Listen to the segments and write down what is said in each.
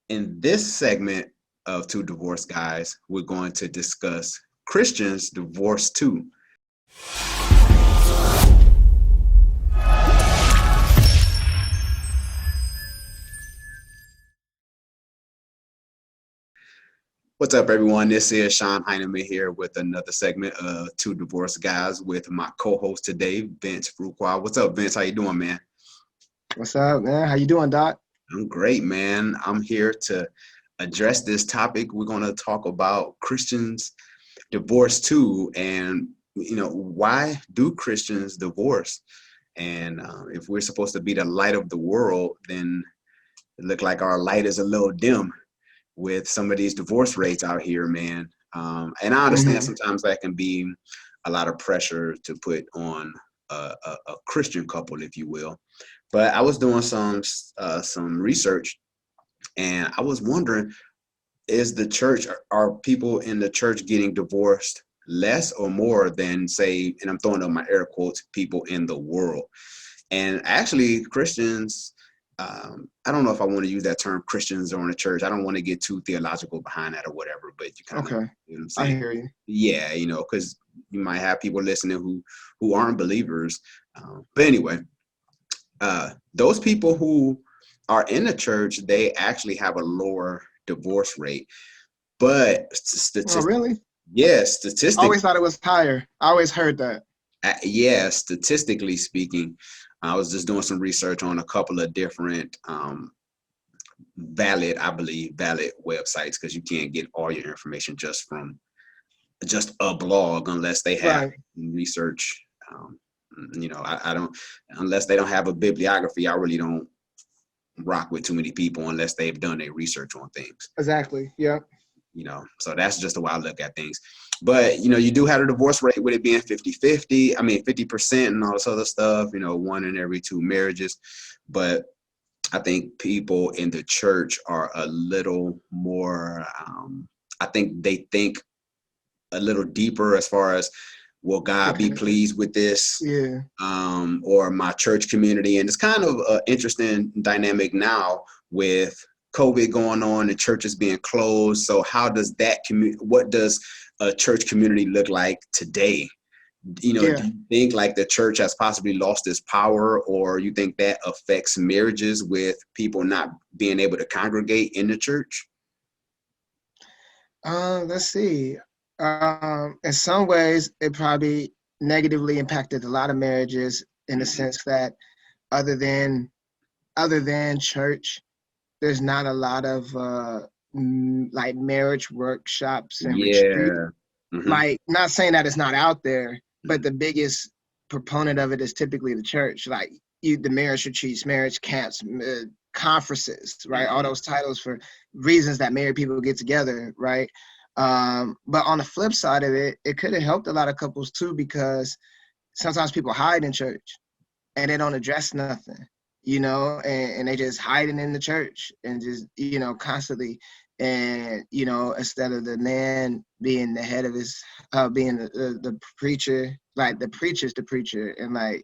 In this segment of Two Divorced Guys, we're going to discuss Christians divorce too. What's up, everyone? This is Shon Hyneman here with another segment of Two Divorced Guys with my co-host today, Vince Fruqua. What's up, Vince? How you doing, man? What's up, man? How you doing, Doc? I'm great, man. I'm here to address this topic. We're going to talk about Christians divorce too, and why do Christians divorce? And if we're supposed to be the light of the world, then it look like our light is a little dim with some of these divorce rates out here, man. And I understand sometimes that can be a lot of pressure to put on a Christian couple, if you will. But I was doing some research, and I was wondering, are people in the church getting divorced less or more than, say, and I'm throwing up my air quotes, people in the world? And actually, Christians, I don't know if I want to use that term, Christians or in the church. I don't want to get too theological behind that or whatever, but you kind of, Okay, you know what I'm I saying? hear you. Yeah, because you might have people listening who aren't believers. But anyway, those people who are in the church, they actually have a lower divorce rate. But Oh, really? yes, I always thought it was higher. I always heard that. yeah, statistically speaking, I was just doing some research on a couple of different valid websites, because you can't get all your information just from just a blog unless they have Right. research. I don't, unless they don't have a bibliography, I really don't rock with too many people unless they've done their research on things. Exactly. Yeah. So that's just the way I look at things. But you do have a divorce rate with it being 50-50, 50% and all this other stuff, one in every two marriages. But I think people in the church are a little more, I think they think a little deeper as far as, will God be Okay. pleased with this? Yeah. Or my church community? And it's kind of an interesting dynamic now with COVID going on and churches being closed. So how does what does a church community look like today? Do Yeah. you think like the church has possibly lost its power, or you think that affects marriages with people not being able to congregate in the church? Let's see. In some ways, it probably negatively impacted a lot of marriages in the Mhm. sense that other than other than church, there's not a lot of like marriage workshops and retreats. Yeah. Hmm. Like, not saying that it's not out there, but Hmm. the biggest proponent of it is typically the church. Like, the marriage retreats, marriage camps, conferences, right? All Hmm. those titles for reasons that married people get together, right? But on the flip side of it, it could have helped a lot of couples too, because sometimes people hide in church and they don't address nothing, and they just hiding in the church and just, constantly. And, instead of the man being the head of his, being the preacher, like the preacher's the preacher, and like,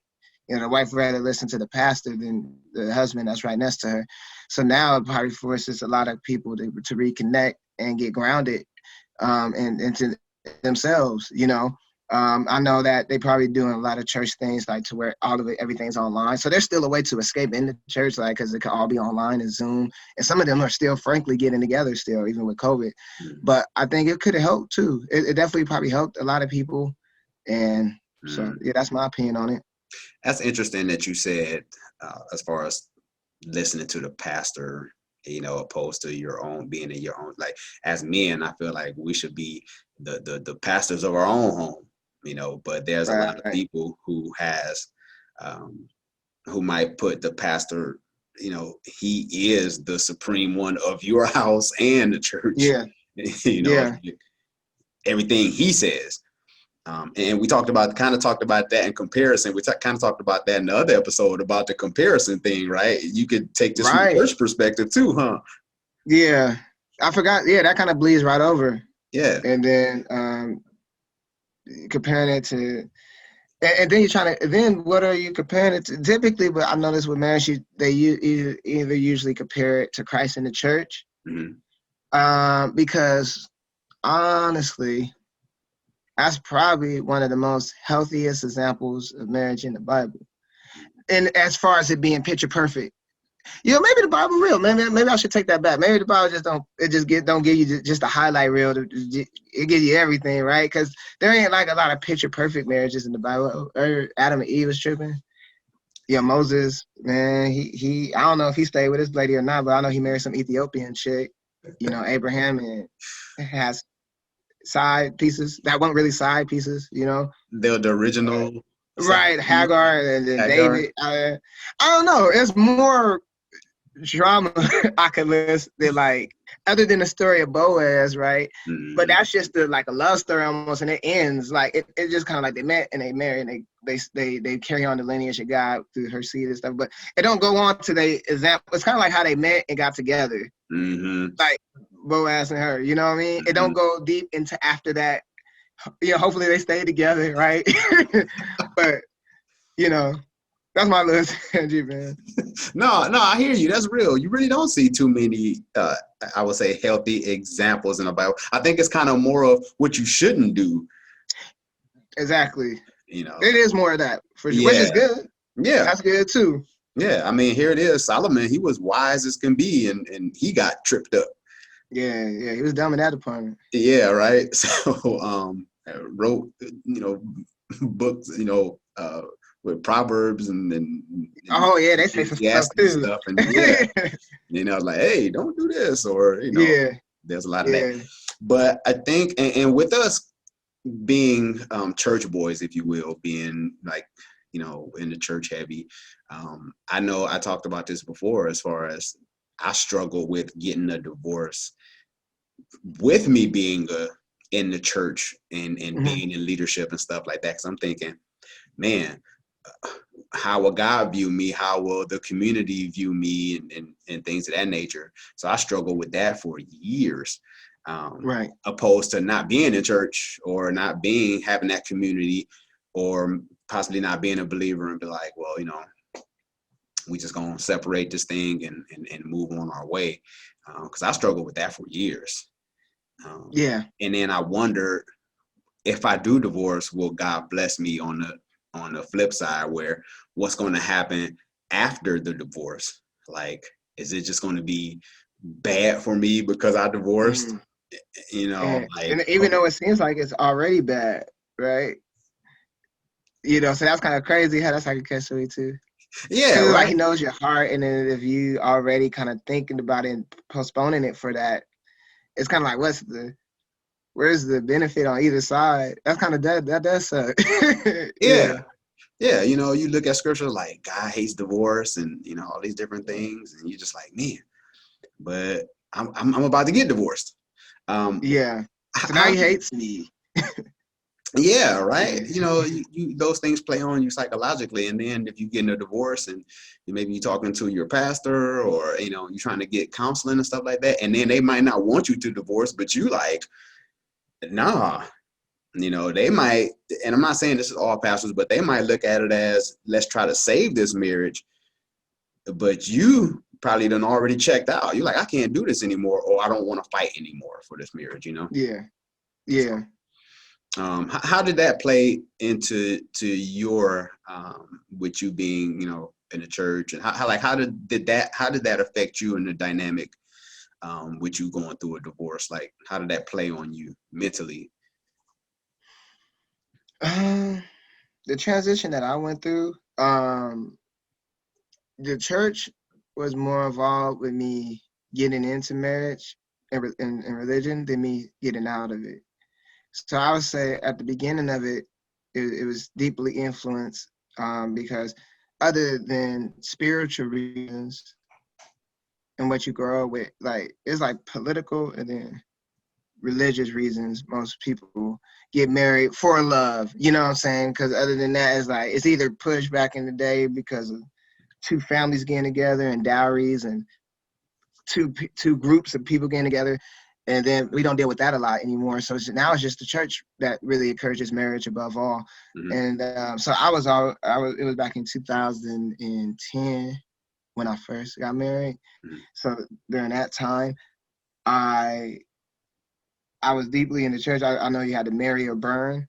the wife rather listen to the pastor than the husband that's right next to her. So now it probably forces a lot of people to reconnect and get grounded, and into themselves. I know that they probably doing a lot of church things, like to where all of it, everything's online. So there's still a way to escape in the church, like, because it can all be online and Zoom. And some of them are still, frankly, getting together still, even with COVID. But I think it could have helped too. It definitely probably helped a lot of people. And so, yeah, that's my opinion on it. That's interesting that you said, as far as listening to the pastor, opposed to your own, being in your own. Like, as men, I feel like we should be the pastors of our own home, but there's a lot of Right. people um, who might put the pastor, he is the supreme one of your house and the church, Yeah. it's Yeah. like everything he says. And we kind of talked about that in comparison. We kind of talked about that in the other episode about the comparison thing, right? You could take this from the Right. church perspective too, huh? Yeah. I forgot. Yeah, that kind of bleeds right over. Yeah. And then comparing it to, and then you're trying to, then what are you comparing it to? Typically, but I noticed with marriage, they either usually compare it to Christ in the church, Because honestly, that's probably one of the most healthiest examples of marriage in the Bible. And as far as it being picture perfect, maybe the Bible real. Maybe I should take that back. Maybe the Bible don't give you just a highlight reel. It gives you everything, right? Because there ain't like a lot of picture perfect marriages in the Bible. Adam and Eve was tripping. Yeah, Moses, man, he I don't know if he stayed with his lady or not, but I know he married some Ethiopian chick. Abraham and has side pieces that weren't really side pieces. They're the original side Right, piece, Hagar and then Hagar. David. I don't know. It's more drama I could list than like other than the story of Boaz, right? But that's just like a love story almost, and it ends like it just kind of like they met and they married and they carry on the lineage of God through her seed and stuff. But it don't go on to the example. It's kind of like how they met and got together, like Boaz and her. You know what I mean? It don't go deep into after that. Hopefully they stay together, right? But that's my little tangent, man. No, I hear you. That's real. You really don't see too many, I would say, healthy examples in the Bible. I think it's kind of more of what you shouldn't do. Exactly. It is more of that, for sure, which Yeah, is good. yeah, That's good, too. yeah. I mean, here it is. Solomon, he was wise as can be, and he got tripped up. Yeah, he was dumb in that department. Yeah, right. So, wrote, books, with proverbs and Oh, yeah, they say some stuff, Ecclesiastes too. stuff, and like, hey, don't do this, or Yeah, there's a lot of that. yeah. But I think, and with us being church boys, if you will, being like, in the church heavy, I know I talked about this before, as far as I struggle with getting a divorce with me being in the church and being in leadership and stuff like that. Because I'm thinking, man, how will God view me? How will the community view me, and things of that nature? So I struggled with that for years. Right. Opposed to not being in church, or not having that community, or possibly not being a believer, and be like, well, we just gonna separate this thing and move on our way. Because I struggled with that for years. Yeah. And then I wondered, if I do divorce, will God bless me on the flip side, where what's going to happen after the divorce? Like, is it just going to be bad for me because I divorced? Like, And even though it seems like it's already bad, right? So that's kind of crazy how that's like a catch-22 too. Yeah, Because like right. he knows your heart, and then if you already kind of thinking about it and postponing it for that, it's kind of like, where's the benefit on either side? That's kind of that does suck. Yeah. Yeah, you look at scripture like God hates divorce, and all these different things, and you're just like, man, but I'm about to get divorced. Yeah. So now How he hates me. Yeah, right. Yeah. Those things play on you psychologically, and then if you get in a divorce, and maybe you're talking to your pastor, or you're trying to get counseling and stuff like that, and then they might not want you to divorce, but you like, nah. They might, and I'm not saying this is all pastors, but they might look at it as, let's try to save this marriage, but you probably done already checked out. You're like, I can't do this anymore, or I don't want to fight anymore for this marriage. Yeah. So, Yeah. how did that play into your with you being in the church, and how did that affect you in the dynamic with you going through a divorce? Like, how did that play on you mentally? The transition that I went through, the church was more involved with me getting into marriage and religion than me getting out of it. So I would say at the beginning of it was deeply influenced because other than spiritual reasons and what you grow up with, like it's like political and then religious reasons. Most people get married for love, you know what I'm saying? Because other than that, it's like it's either pushed back in the day because of two families getting together and dowries and two groups of people getting together, and then we don't deal with that a lot anymore. So now it's just the church that really encourages marriage above all. And so it was back in 2010 when I first got married. So during that time, I I was deeply in the church. I know you had to marry or burn,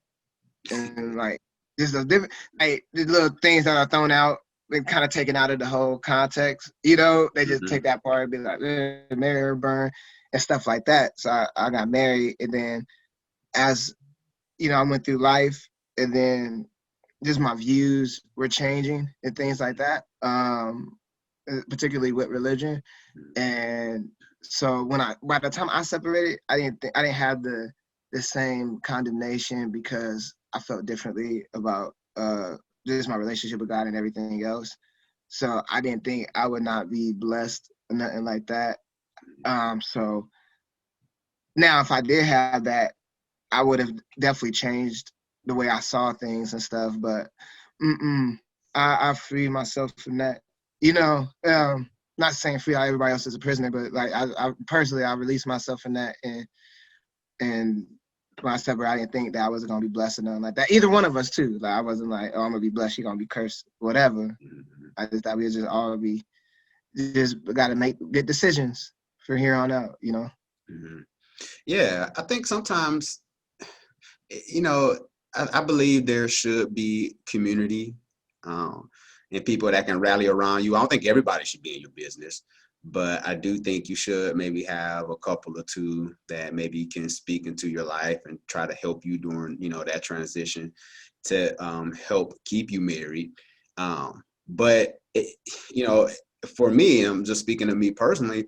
and like just the different, like the little things that are thrown out, been kind of taken out of the whole context. You know, they just Hmm. take that part and be like, marry or burn, and stuff like that. So I got married, and then as you know, I went through life, and then just my views were changing and things like that. Particularly with religion, and so by the time I separated, I didn't have the same condemnation because I felt differently about just my relationship with God and everything else. So I didn't think I would not be blessed or nothing like that. So now if I did have that, I would have definitely changed the way I saw things and stuff. But mm-mm, I freed myself from that. You know, not saying free how everybody else is a prisoner, but like I personally, I released myself from that, and when I separated, I didn't think that I wasn't gonna be blessed or nothing like that. Either one of us too. Like I wasn't like, oh, I'm gonna be blessed, you're gonna be cursed, whatever. I just thought we just all be just gotta make good decisions for here on out. You know. Hmm. Yeah, I think sometimes, you know, I believe there should be community, um, and people that can rally around you. I don't think everybody should be in your business, but I do think you should maybe have a couple or two that maybe can speak into your life and try to help you during, that transition to help keep you married. But, for me, I'm just speaking to me personally,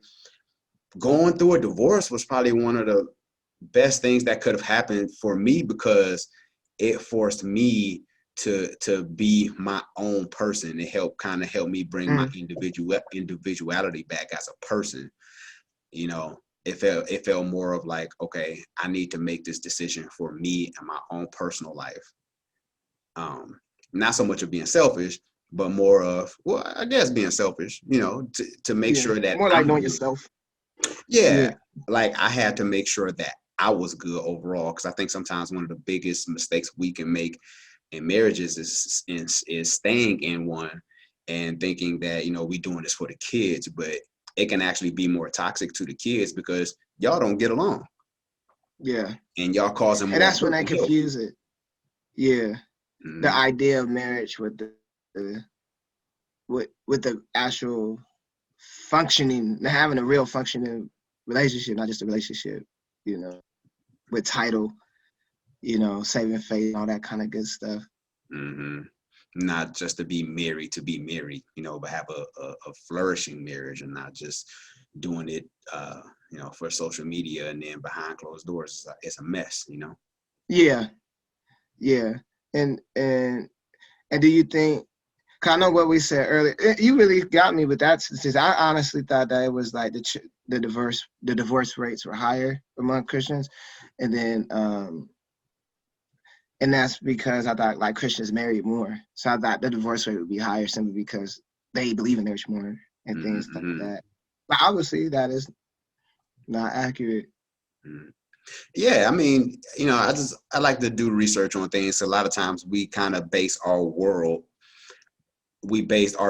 going through a divorce was probably one of the best things that could have happened for me because it forced me to be my own person. It help me bring my Mm, individuality back as a person. It felt more of like, okay, I need to make this decision for me and my own personal life. Not so much of being selfish, but more of, well, I guess being selfish, to make yeah, sure that more like I'm knowing good. yourself. Yeah, Yeah. like I had to make sure that I was good overall because I think sometimes one of the biggest mistakes we can make in marriages is staying in one and thinking that we doing this for the kids, but it can actually be more toxic to the kids because y'all don't get along Yeah. and y'all causing And more that's when hurt I than help. confuse it. Yeah. The Mm-hmm. idea of marriage with with the actual functioning, having a real functioning relationship, not just a relationship, you know, with title, saving face, all that kind of good stuff. Mm-hmm. Not just to be married, but have a flourishing marriage and not just doing it, for social media and then behind closed doors. It's a mess. Yeah. Yeah. And and do you think, 'cause I know what we said earlier, you really got me with that, since I honestly thought that it was like the divorce rates were higher among Christians, and then and that's because I thought like Christians married more, so I thought the divorce rate would be higher simply because they believe in marriage more and things like Mm-hmm. that. But obviously that is not accurate. Mm-hmm. Yeah, I mean, I like to do research on things. A lot of times we kind of base our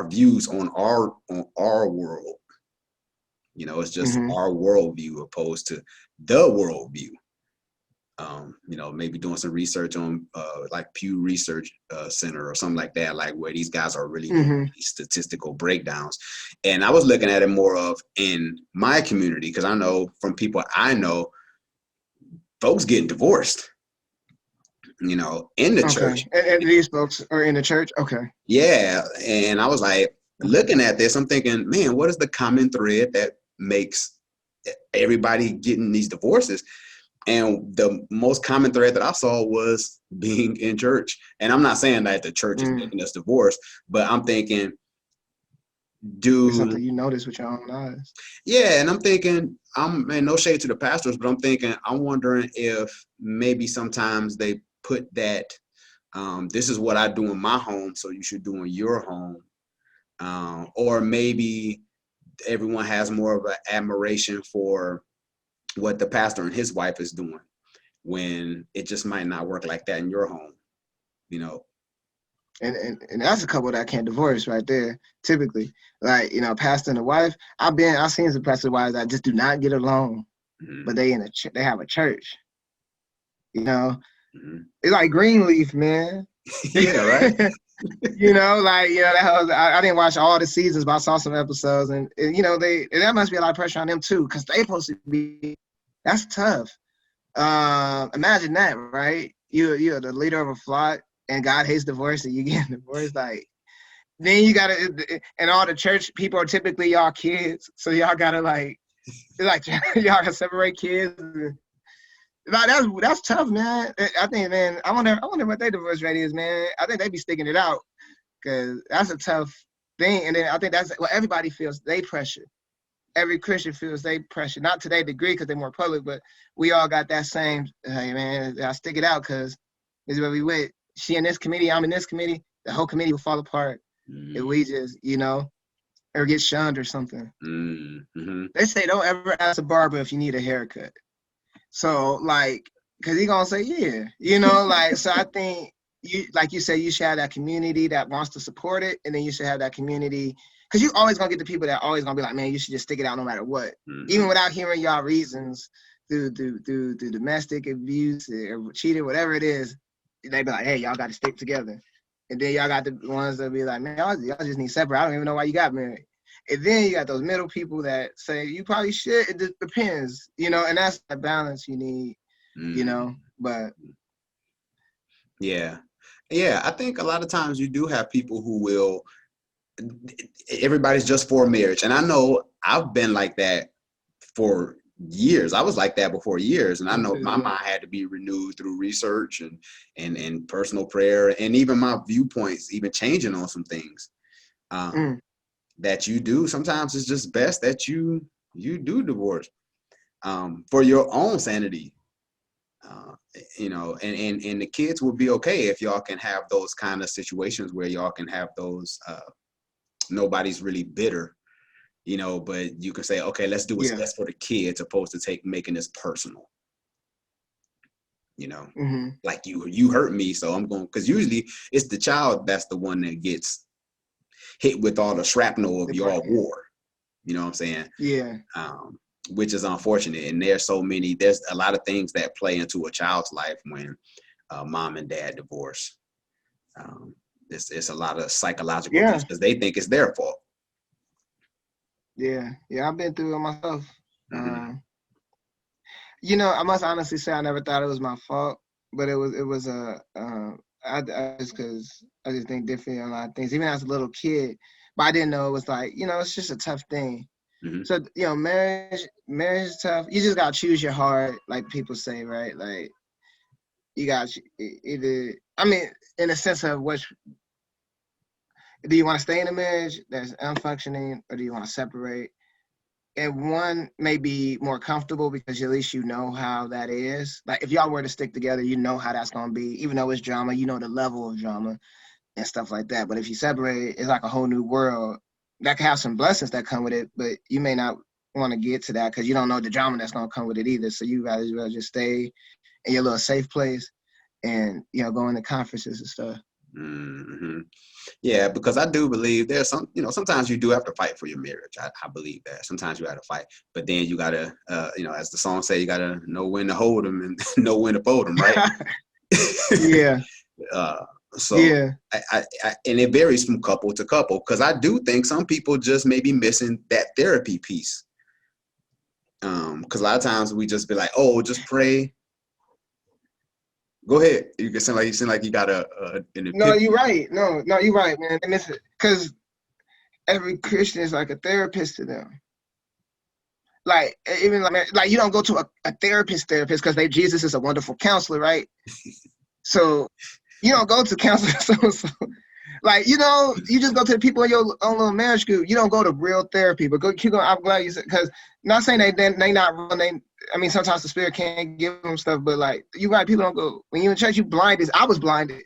views on our world. It's just Hmm. our worldview opposed to the worldview. Maybe doing some research on like Pew Research Center or something like that, like where these guys are really doing Hmm. these statistical breakdowns. And I was looking at it more of in my community because I know from people I know, folks getting divorced, in the Okay, church. and these folks are in the church. Okay. Yeah. And I was like, Okay. looking at this, I'm thinking, man, what is the common thread that makes everybody getting these divorces? And the most common thread that I saw was being in church. And I'm not saying that the church is Mm. making us divorce, but I'm thinking, It's something do you notice with your own eyes. yeah, and I'm thinking, and no shade to the pastors, but I'm wondering if maybe sometimes they put that, this is what I do in my home, so you should do in your home. Or maybe everyone has more of an admiration for what the pastor and his wife is doing when it just might not work like that in your home, you know. And that's a couple that can't divorce right there. Typically, like pastor and the wife. I've seen some pastor wives that just do not get along. but they they have a church. You know, Mm-hmm. it's like Greenleaf, man. Yeah, right. You know, like that was, I didn't watch all the seasons, but I saw some episodes, and that must be a lot of pressure on them too, because they supposed to be. That's tough. Imagine that, right? You're the leader of a flock, and God hates divorce, and you get divorced. Like then you gotta, and all the church people are typically y'all kids, so y'all gotta like, it's like y'all gotta separate kids. Like that's tough, man. I think, man. I wonder what their divorce rate is, man. I think they be sticking it out because that's a tough thing. And then I think that's what everybody feels. They pressure. Every Christian feels they pressure. Not to their degree because they're more public, but we all got that same. Hey, man, I stick it out because this is where we went. She in this committee, I'm in this committee. The whole committee will fall apart if we just, or get shunned or something. Mm-hmm. They say don't ever ask a barber if you need a haircut. So like, cause he gonna say, yeah, like, so I think like you said, you should have that community that wants to support it. And then you should have that community, cause you always gonna get the people that always gonna be like, man, you should just stick it out no matter what. Mm-hmm. Even without hearing y'all reasons through domestic abuse or cheating, whatever it is, they be like, hey, y'all got to stick together. And then y'all got the ones that be like, man, y'all just need separate. I don't even know why you got married. And then you got those middle people that say you probably should. It just depends, and that's the balance you need, But yeah, I think a lot of times you do have people who will. Everybody's just for marriage, and I know I've been like that for years. I was like that before years, and I know my mind had to be renewed through research and personal prayer, and even my viewpoints, even changing on some things. That you do. Sometimes it's just best that you do divorce for your own sanity, and the kids will be okay if y'all can have those kind of situations where y'all can have those. Nobody's really bitter, but you can say, okay, let's do what's best for the kids, opposed to making this personal. Like you hurt me, so I'm going, because usually it's the child that's the one that gets hit with all the shrapnel of your war. You know what I'm saying? Yeah. Which is unfortunate. And there's a lot of things that play into a child's life when mom and dad divorce. It's a lot of psychological things because they think it's their fault. Yeah. I've been through it myself. I must honestly say I never thought it was my fault, but it was I just think differently on a lot of things, even as a little kid. But I didn't know it was like, it's just a tough thing. So, marriage is tough. You just got to choose your heart, like people say, right? Like, you got either, in a sense of do you want to stay in a marriage that's unfunctioning, or do you want to separate? And one may be more comfortable because at least you know how that is. Like, if y'all were to stick together, you know how that's going to be. Even though it's drama, you know the level of drama and stuff like that. But if you separate, it's like a whole new world. That can have some blessings that come with it, but you may not want to get to that because you don't know the drama that's going to come with it either. So you guys will just stay in your little safe place and, go into conferences and stuff. Mm-hmm. Yeah, because I do believe there's sometimes you do have to fight for your marriage. I believe that sometimes you have to fight, but then you gotta, as the song say, you gotta know when to hold them and know when to fold them, right? Yeah. So yeah. I and it varies from couple to couple, because I do think some people just may be missing that therapy piece. Because a lot of times we just be like, oh, just pray. Go ahead. You can sound like you got an epiphany. No, you're right. No, you're right, man. They miss it because every Christian is like a therapist to them. Like, even like you don't go to a therapist because Jesus is a wonderful counselor, right? So you don't go to counselors. So like, you just go to the people in your own little marriage group. You don't go to real therapy, but keep going. I'm glad you said, because not saying they not wrong. Sometimes the Spirit can't give them stuff, but like, you're right. People don't go, when you in church, you blinded. I was blinded.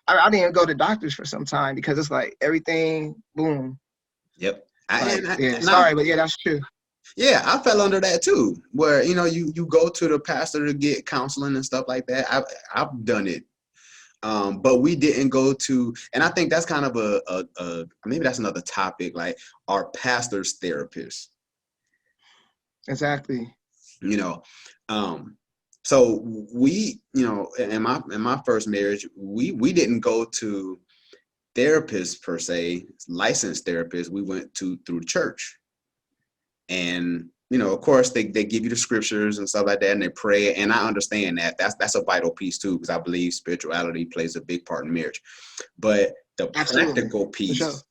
I didn't go to doctors for some time because it's like everything, boom. Yep. Sorry, but yeah, that's true. Yeah, I fell under that too, where you go to the pastor to get counseling and stuff like that. I've done it. But we didn't go to, and I think that's kind of a maybe that's another topic, like our pastor's therapist. Exactly. you know. So we, in my first marriage, we didn't go to therapists per se, licensed therapists. We went to through church. And of course they give you the scriptures and stuff like that, and they pray. And I understand that that's a vital piece too, because I believe spirituality plays a big part in marriage. But the Absolutely, practical for sure. piece,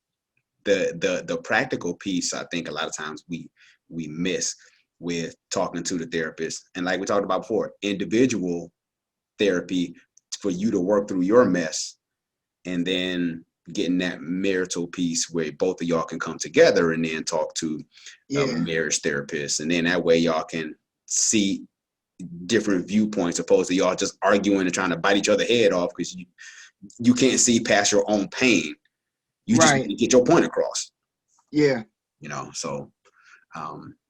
the practical piece, I think a lot of times we miss with talking to the therapist. And like we talked about before, individual therapy for you to work through your mess, and then getting that marital piece where both of y'all can come together and then talk to a Yeah, marriage therapist, and then that way y'all can see different viewpoints opposed to y'all just arguing and trying to bite each other head off because you can't see past your own pain. You just want right. to get your point across. Yeah, So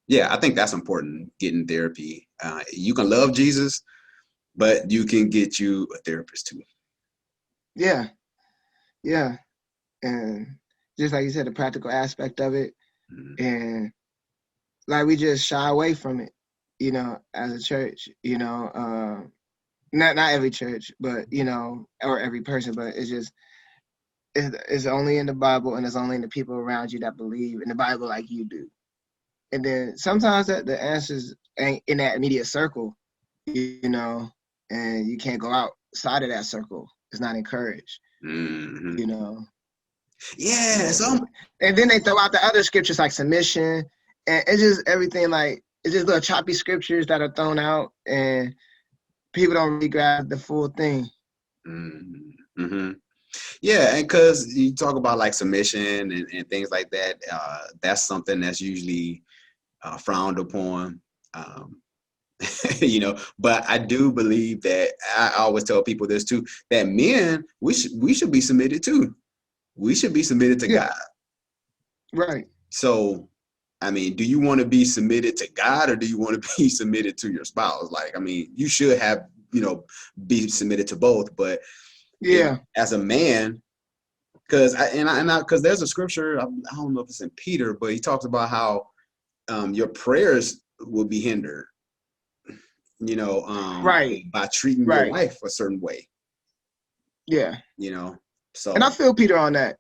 yeah, I think that's important, getting therapy. You can love Jesus, but you can get you a therapist too. yeah, yeah. And just like you said, the practical aspect of it, Mhm. and like we just shy away from it, as a church, not every church, but or every person, but it's just it's only in the Bible, and it's only in the people around you that believe in the Bible like you do. And then sometimes that the answers ain't in that immediate circle, and you can't go outside of that circle. It's not encouraged, Mhm. you know. Yeah, And, and then they throw out the other scriptures like submission, and it's just everything like it's just little choppy scriptures that are thrown out, and people don't really grab the full thing. mm-hmm. Yeah, and because you talk about like submission and things like that, that's something that's usually frowned upon. Um, but I do believe that I always tell people this too, that men, we should be submitted too. We should be submitted to Yeah, God. right. So, I mean, do you want to be submitted to God, or do you want to be submitted to your spouse? Like, I mean, you should have, be submitted to both. But Yeah, as a man, because there's a scripture, I don't know if it's in Peter, but he talks about how your prayers will be hindered, right, by treating your right. wife a certain way, Yeah, you know. and I So feel Peter on that,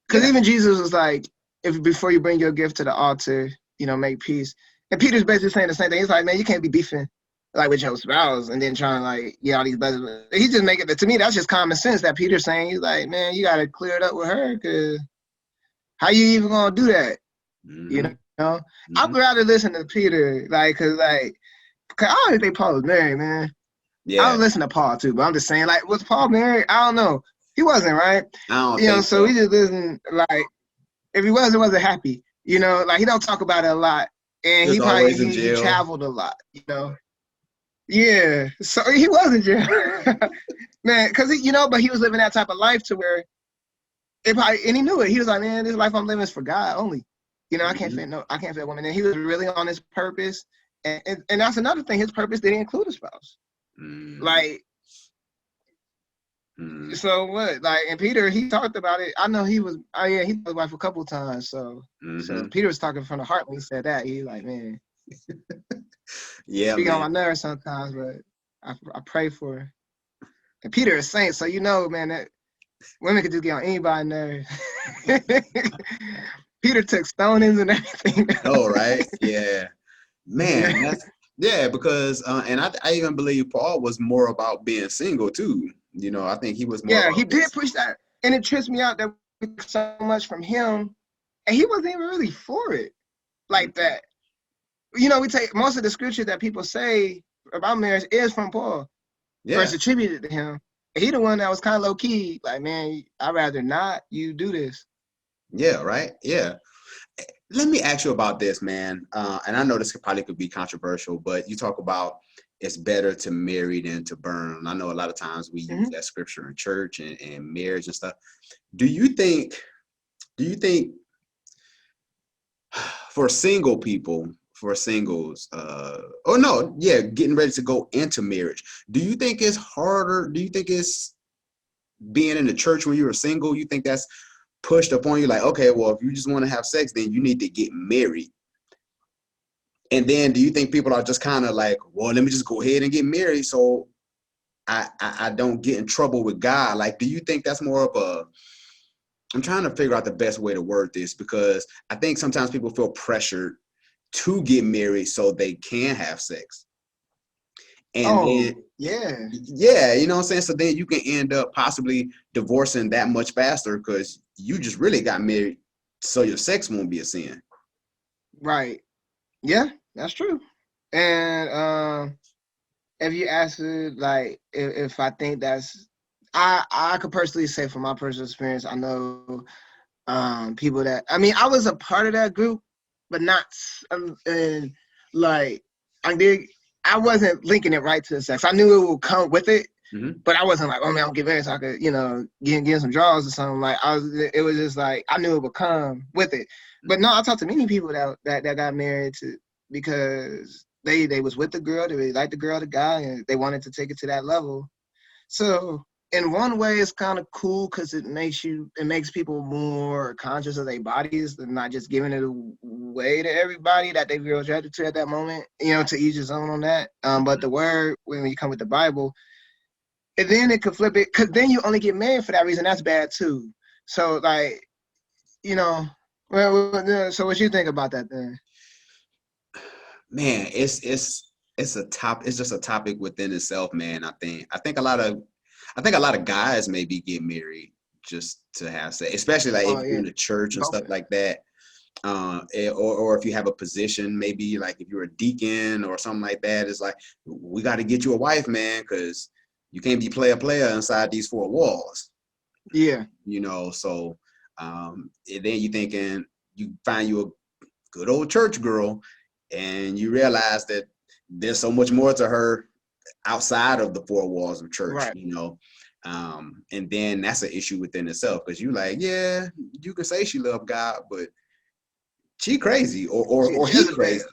because yeah. even Jesus was like, if before you bring your gift to the altar, make peace. And Peter's basically saying the same thing. He's like, man, you can't be beefing like with your spouse and then trying to like get all these brothers. He just make it to me. That's just common sense that Peter's saying. He's like, man, you got to clear it up with her, because how you even gonna do that? You Hmm. know, I'd Hmm. rather listen to Peter, cause I don't think Paul was married, man. I Yeah, don't listen to Paul too, but I'm just saying, like, was Paul married? I don't know. He wasn't, right? I don't think So we so. just listen, like, if he was, it wasn't happy. Like he don't talk about it a lot, and He was he probably always in he jail. traveled a lot. Yeah, so he wasn't jail, man, because but he was living that type of life to where it probably, and he knew it. He was like, man, this life I'm living is for God only. Hmm. I can't fit women. And he was really on his purpose, and that's another thing. His purpose didn't include a spouse. Hmm. Like, so what? Like, and Peter, he talked about it. I know he was. Oh yeah, he told his wife a couple times. So Hmm. Peter was talking from the heart when he said that. He like, man, Yeah, she get on man. my nerves sometimes, but I pray for her. And Peter is saint, so man, that women could just get on anybody's nerves. Peter took stonings and everything. Oh, right. Yeah, Yeah, man. Yeah, because and I even believe Paul was more about being single too. I think he was more yeah, about he being. did push that, and it trips me out that we took so much from him, and he wasn't even really for it like Mhm. that. We take most of the scripture that people say about marriage is from Paul, or it's Yeah. attributed to him. And he the one that was kind of low key, like, man, I'd rather not you do this. Yeah. Right. Yeah. Let me ask you about this, man. And I know this could be controversial, but you talk about it's better to marry than to burn. I know a lot of times we use Mm-hmm. that scripture in church and marriage and stuff. Do you think? Do you think for single people, for singles, or no, yeah, getting ready to go into marriage, do you think it's harder? Do you think it's being in the church when you were single? You think that's pushed upon you? Like, okay, well, if you just want to have sex, then you need to get married. And then do you think people are just kind of like, well, let me just go ahead and get married so I don't get in trouble with God? Like, do you think that's more of a, I'm trying to figure out the best way to word this, because I think sometimes people feel pressured to get married so they can have sex. And then, Oh, yeah. yeah, you know what I'm saying? So then you can end up possibly divorcing that much faster because you just really got married so your sex won't be a sin. Right. Yeah, that's true. And if you ask me, like, if I think that's, I could personally say from my personal experience, I know people that, I mean, I was a part of that group, but not, and like, I did, I wasn't linking it right to the sex. I knew it would come with it, Mm-hmm. but I wasn't like, oh man, I'll get married so I could, get some draws or something. Like, it was just like, I knew it would come with it. But no, I talked to many people that got married because they was with the girl, they really liked the girl, the guy, and they wanted to take it to that level. So in one way, it's kind of cool because it makes people more conscious of their bodies and not just giving it away to everybody that they feel attracted to at that moment. To each his own on that. But the word, when you come with the Bible, and then it could flip it, because then you only get married for that reason. That's bad too. So like, you know, so what you think about that then? Man, it's a top. It's just a topic within itself, man. I think a lot of guys maybe get married just to have sex, especially like if Oh you're yeah, in the church and both. stuff like that. Or if you have a position, maybe like if you're a deacon or something like that, it's like we got to get you a wife, man, because you can't be player inside these four walls. Yeah. So and then you thinking you find you a good old church girl, and you realize that there's so much more to her outside of the four walls of church. Right. And then that's an issue within itself because you like, yeah, you can say she loved God, but she crazy She or he Jezebel. crazy.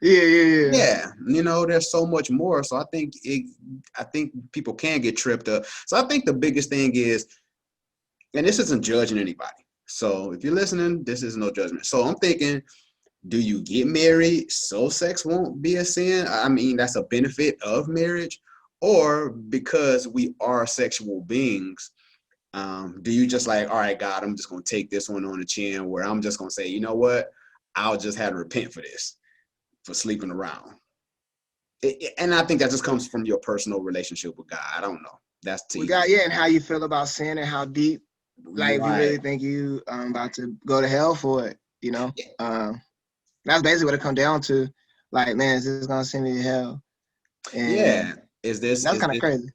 Yeah, yeah, yeah. Yeah, there's so much more. So I think people can get tripped up. So I think the biggest thing is, and this isn't judging anybody. So if you're listening, this is no judgment. So I'm thinking, do you get married so sex won't be a sin? I mean, that's a benefit of marriage. Or because we are sexual beings, do you just like, all right, God, I'm just going to take this one on the chin where I'm just going to say, you know what? I'll just have to repent for this, for sleeping around. And I think that just comes from your personal relationship with God. I don't know. That's to We each. got, yeah, and how you feel about sin and how deep, like if you Right. really think you about to go to hell for it. That's basically what it come down to. Like, man, is this gonna send me to hell? And Yeah. Is this, that's is kind of this, crazy.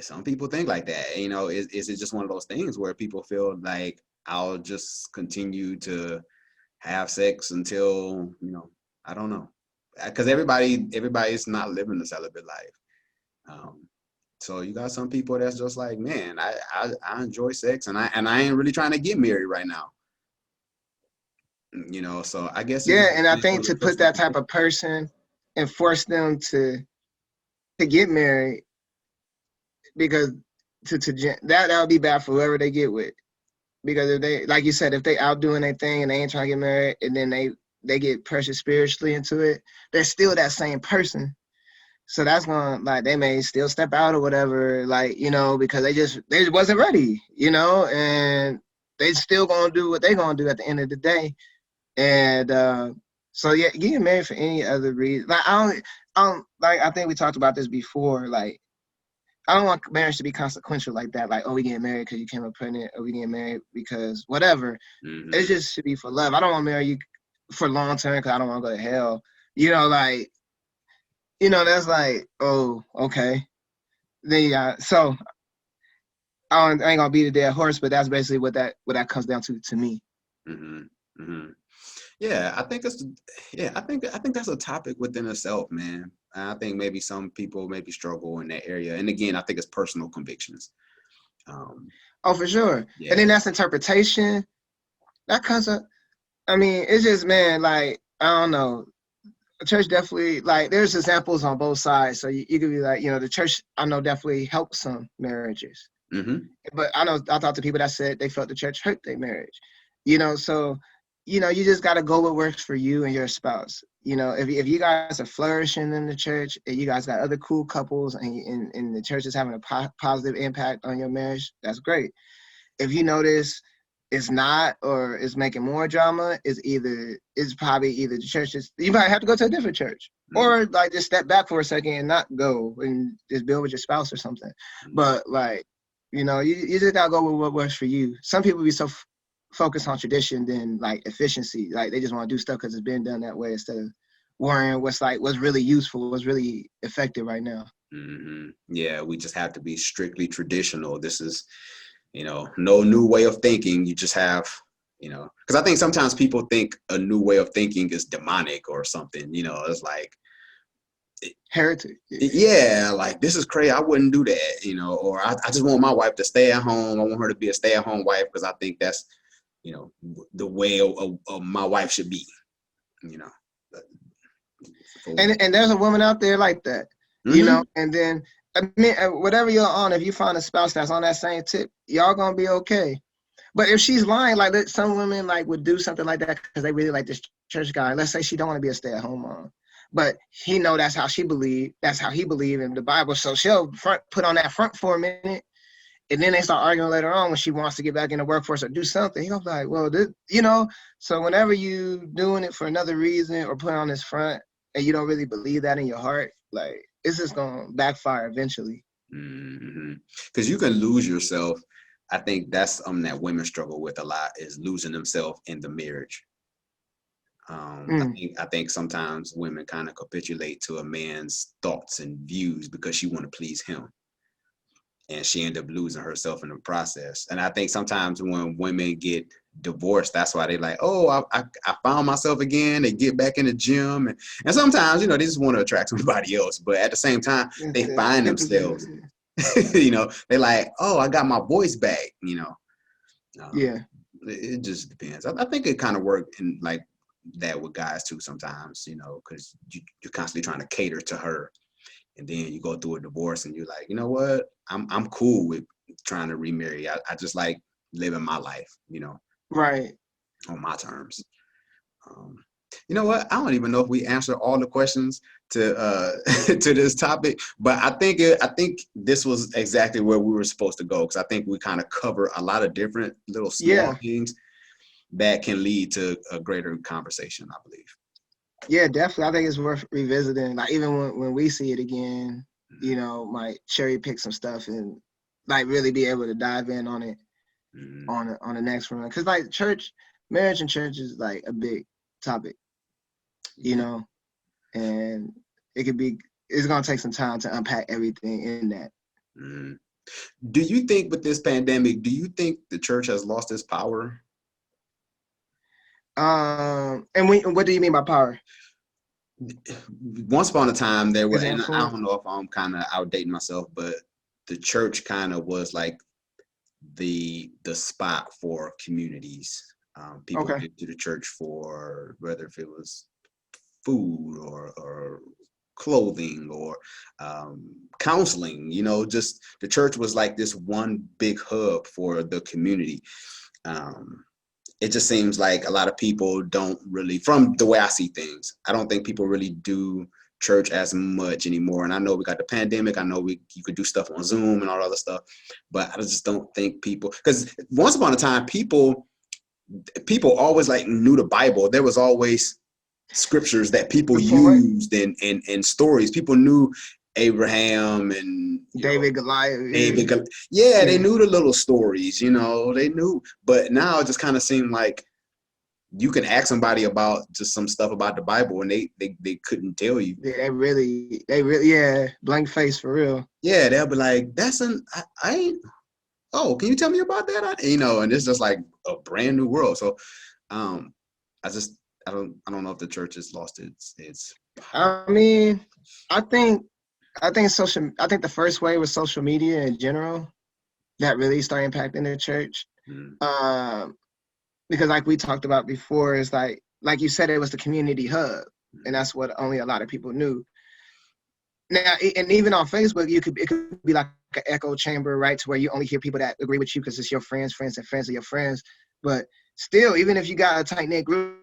some people think like that, is it just one of those things where people feel like I'll just continue to have sex until, I don't know. Because everybody's not living the celibate life. Um, so you got some people that's just like, man, I enjoy sex and I ain't really trying to get married right now. So I guess it Yeah, just and I depends on think your to put personal that type conviction. of person and force them to get married, because that would be bad for whoever they get with. Because if they, like you said, if they out doing their thing and they ain't trying to get married, and then they get pressured spiritually into it, they're still that same person. So that's going, like, they may still step out or whatever, like, because they just wasn't ready, and they still gonna do what they gonna do at the end of the day. And so yeah, getting married for any other reason, like like I think we talked about this before, like I don't want marriage to be consequential like that. Like, oh, we getting married because you came up pregnant, or we getting married because whatever. It Hmm. just should be for love. I don't want to marry you for long term because I don't want to go to hell. Like, that's like, oh, okay. Then yeah. So I ain't gonna beat a dead horse, but that's basically what that comes down to me. Hmm. Hmm. Yeah, I think that's a topic within itself, man. I think maybe some people maybe struggle in that area. And again, I think it's personal convictions. Um, Oh, for sure. And yeah. then that's interpretation. That comes up. I mean, it's just, man, like, I don't know. The church definitely, like, there's examples on both sides. So you could be like, the church, I know, definitely helped some marriages. Hmm. But I talked to people that said they felt the church hurt their marriage. So you just got to go what works for you and your spouse. If you guys are flourishing in the church and you guys got other cool couples and the church is having a positive impact on your marriage, that's great. If you notice it's not, or it's making more drama, it's probably either the church you might have to go to a different church, or like just step back for a second and not go and just build with your spouse or something. But like, you just gotta go with what works for you. Some people be so focused on tradition than like efficiency. Like they just want to do stuff because it's been done that way instead of worrying what's really useful, what's really effective right now. Yeah, we just have to be strictly traditional. This is, no new way of thinking. You just have, because I think sometimes people think a new way of thinking is demonic or something. It's like heretic. Yeah, like this is crazy. I wouldn't do that, or I just want my wife to stay at home. I want her to be a stay-at-home wife because I think that's, the way my wife should be, And there's a woman out there like that, and then, I mean, whatever you're on, if you find a spouse that's on that same tip, y'all gonna be okay. But if she's lying, like some women like would do something like that because they really like this church guy. Let's say she don't want to be a stay-at-home mom, but he know that's how she believe. That's how he believe in the Bible. So she'll put on that front for a minute, and then they start arguing later on when she wants to get back in the workforce or do something. He gonna be like, well, So whenever you doing it for another reason or put on this front and you don't really believe that in your heart, like it's just gonna backfire eventually. Because you can lose yourself. I think that's something that women struggle with a lot, is losing themselves in the marriage. I think sometimes women kind of capitulate to a man's thoughts and views because she want to please him, and she ended up losing herself in the process. And I think sometimes when women get divorced, that's why they like, oh, I found myself again. They get back in the gym, and sometimes they just want to attract somebody else, but at the same time they find themselves. They like, oh, I got my voice back. Yeah. It just depends. I think it kind of worked in like that with guys too sometimes, because you're constantly trying to cater to her, and then you go through a divorce and you're like, you know what, I'm cool with trying to remarry. I just like living my life, right, on my terms. You know what? I don't even know if we answered all the questions to to this topic, but I think this was exactly where we were supposed to go, because I think we kind of cover a lot of different little small things that can lead to a greater conversation, I believe. Yeah, definitely. I think it's worth revisiting. Like even when we see it again, might cherry pick some stuff and like really be able to dive in on it on the next one. Because like marriage and church is like a big topic, and it's gonna take some time to unpack everything in that. Do you think with this pandemic, do you think the church has lost its power? And what do you mean by power? Once upon a time, there were, and I don't know if I'm kind of outdating myself, but the church kind of was like the spot for communities. People went to the church for whether if it was food or clothing or counseling. Just the church was like this one big hub for the community. It just seems like a lot of people don't really, from the way I see things, I don't think people really do church as much anymore. And I know we got the pandemic. I know you could do stuff on Zoom and all other stuff, but I just don't think people, because once upon a time, people always like knew the Bible. There was always scriptures that people used and stories. People knew Abraham and Goliath. They knew the little stories, they knew. But now it just kind of seemed like you can ask somebody about just some stuff about the Bible and they couldn't tell you. Yeah, they really, blank face for real. Yeah, they'll be like, I ain't, oh, can you tell me about that? And it's just like a brand new world. So I don't know if the church has lost its power. I mean, I think the first wave was social media in general that really started impacting the church. Because like we talked about before, it's like you said, it was the community hub, and that's what only a lot of people knew. Now, and even on Facebook, it could be like an echo chamber, right, to where you only hear people that agree with you because it's your friends and friends of your friends. But still, even if you got a tight knit group,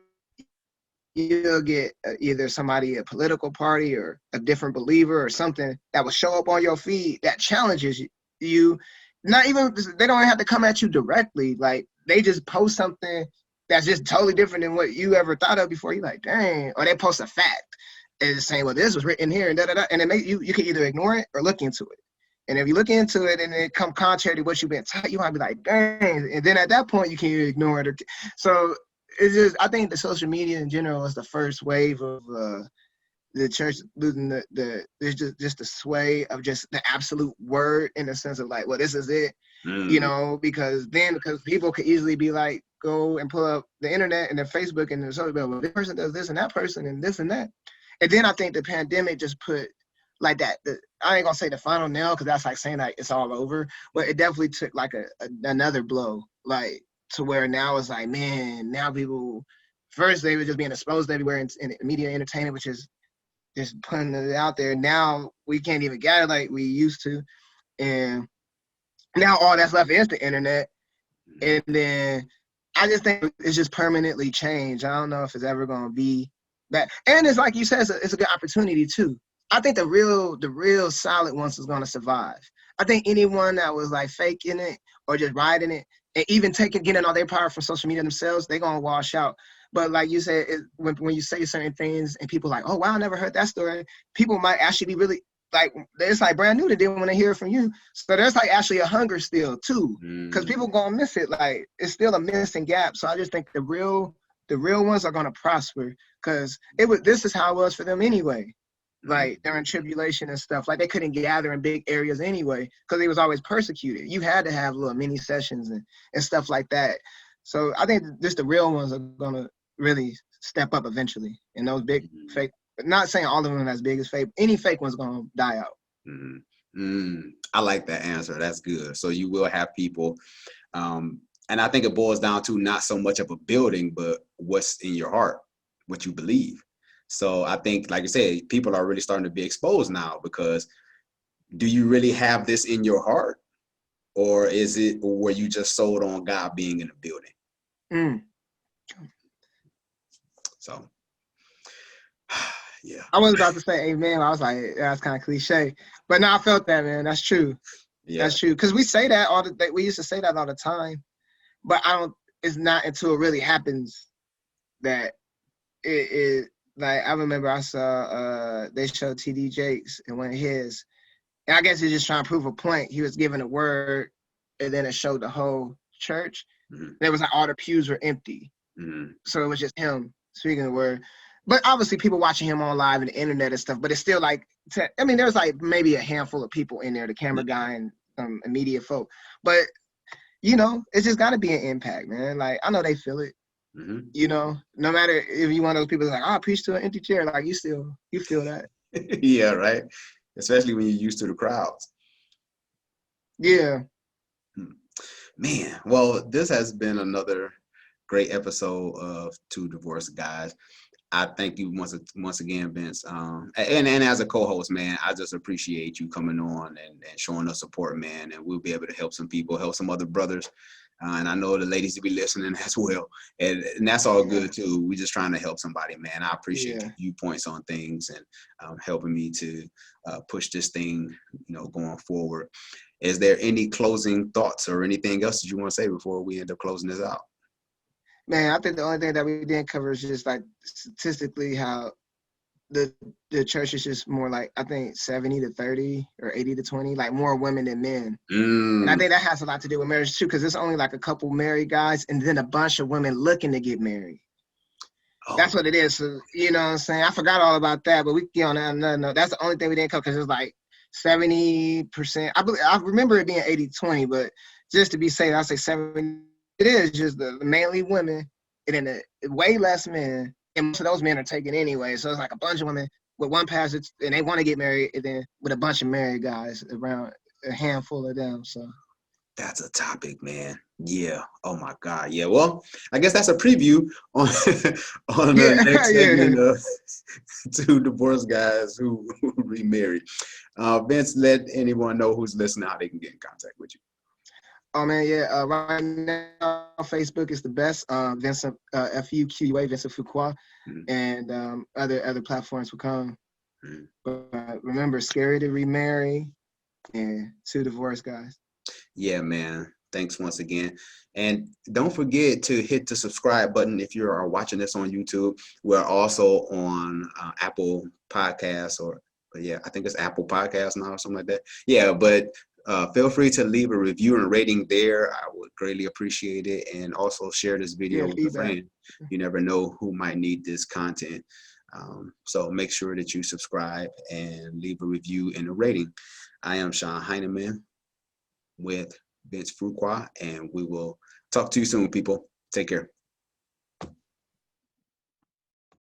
you'll get either somebody, a political party or a different believer or something that will show up on your feed that challenges you. Not even, they don't have to come at you directly. Like, they just post something that's just totally different than what you ever thought of before. You're like, dang. Or they post a fact and saying, well, this was written here and da-da-da. And it make you can either ignore it or look into it. And if you look into it and it come contrary to what you've been taught, you might be like, dang. And then at that point, you can ignore it. So it's just, I think the social media in general is the first wave of the church losing there's just the sway of just the absolute word, in the sense of like, well, this is it, because people could easily be like, go and pull up the internet and the Facebook and the social media, well, this person does this and that person and this and that. And then I think the pandemic just put like that, I ain't gonna say the final nail, because that's like saying like it's all over, but it definitely took like another blow, like, to where now it's like, man, now people, first they were just being exposed everywhere in media entertainment, which is just putting it out there. Now we can't even gather like we used to, and now all that's left is the internet. And then I just think it's just permanently changed. I don't know if it's ever gonna be that. And it's like you said, it's a good opportunity too. I think the real solid ones is gonna survive. I think anyone that was like faking it or just riding it, and even getting all their power from social media themselves, they're gonna wash out. But like you said, when you say certain things and people are like, oh wow, I never heard that story, people might actually be really like, it's like brand new to them when they hear it from you. So there's like actually a hunger still too, because people gonna miss it. Like, it's still a missing gap. So I just think the real ones are gonna prosper, because this is how it was for them anyway. Like during tribulation and stuff, like they couldn't gather in big areas anyway, because they was always persecuted. You had to have little mini sessions and stuff like that. So I think just the real ones are gonna really step up eventually, and those big fake. Not saying all of them as big as fake. Any fake one's gonna die out. I like that answer. That's good. So you will have people, and I think it boils down to not so much of a building, but what's in your heart, what you believe. So I think, like you said, people are really starting to be exposed now, because do you really have this in your heart, or were you just sold on God being in the building? So, yeah. I was about to say amen. I was like, that's kind of cliche, but no, I felt that, man. That's true. Yeah. That's true. Because we say that we used to say that all the time, but it's not until it really happens that it like, I remember I saw they showed TD Jakes in one of his, and I guess he's just trying to prove a point. He was given a word, and then it showed the whole church. And it was like all the pews were empty. So it was just him speaking the word. But obviously people watching him on live and the internet and stuff, but it's still like, there's like maybe a handful of people in there, the camera guy and media folk. But, it's just got to be an impact, man. Like, I know they feel it. No matter if you one of those people that's like, oh, preach to an empty chair, like, you feel that. Yeah, right. Especially when you're used to the crowds. Yeah. Man, well, this has been another great episode of Two Divorced Guys. I thank you once again, Vince. And as a co-host, man, I just appreciate you coming on and showing us support, man. And we'll be able to help some people, help some other brothers. And I know the ladies will be listening as well. And that's all good too. We're just trying to help somebody, man. I appreciate your viewpoints on things and helping me to push this thing, going forward. Is there any closing thoughts or anything else that you want to say before we end up closing this out? Man, I think the only thing that we didn't cover is just like statistically how the church is just more like, I think 70 to 30 or 80 to 20, like more women than men. And I think that has a lot to do with marriage too, because it's only like a couple married guys and then a bunch of women looking to get married. That's what it is. So, you know what I'm saying? I forgot all about that, but we can get on that. No, that's the only thing we didn't cover, because it's like 70%. I remember it being 80-20, but just to be safe, I'll say 70. It is just the mainly women, and then way less men, and most of those men are taken anyway. So it's like a bunch of women with one pastor, and they want to get married, and then with a bunch of married guys around, a handful of them. So that's a topic, man. Yeah. Oh my God. Yeah. Well, I guess that's a preview on the next segment of Two Divorced Guys Who Remarry. Vince, let anyone know who's listening how they can get in contact with you. Oh man, yeah. Right now, Facebook is the best. Vincent FUQUA, Vincent Fuqua, Mm, and other platforms will come. mm. But remember, scary to remarry and to divorce, guys. Yeah, man. Thanks once again. And don't forget to hit the subscribe button if you are watching this on YouTube. We're also on Apple Podcasts, or but yeah, I think it's Apple Podcasts now or something like that. Yeah, but feel free to leave a review and rating there. I would greatly appreciate it. And also share this Yeah, video with a feedback. friend. You never know who might need this content. So make sure that you subscribe and leave a review and a rating. I am Shon Hyneman with Vince Fuqua, and we will talk to you soon, people. Take care.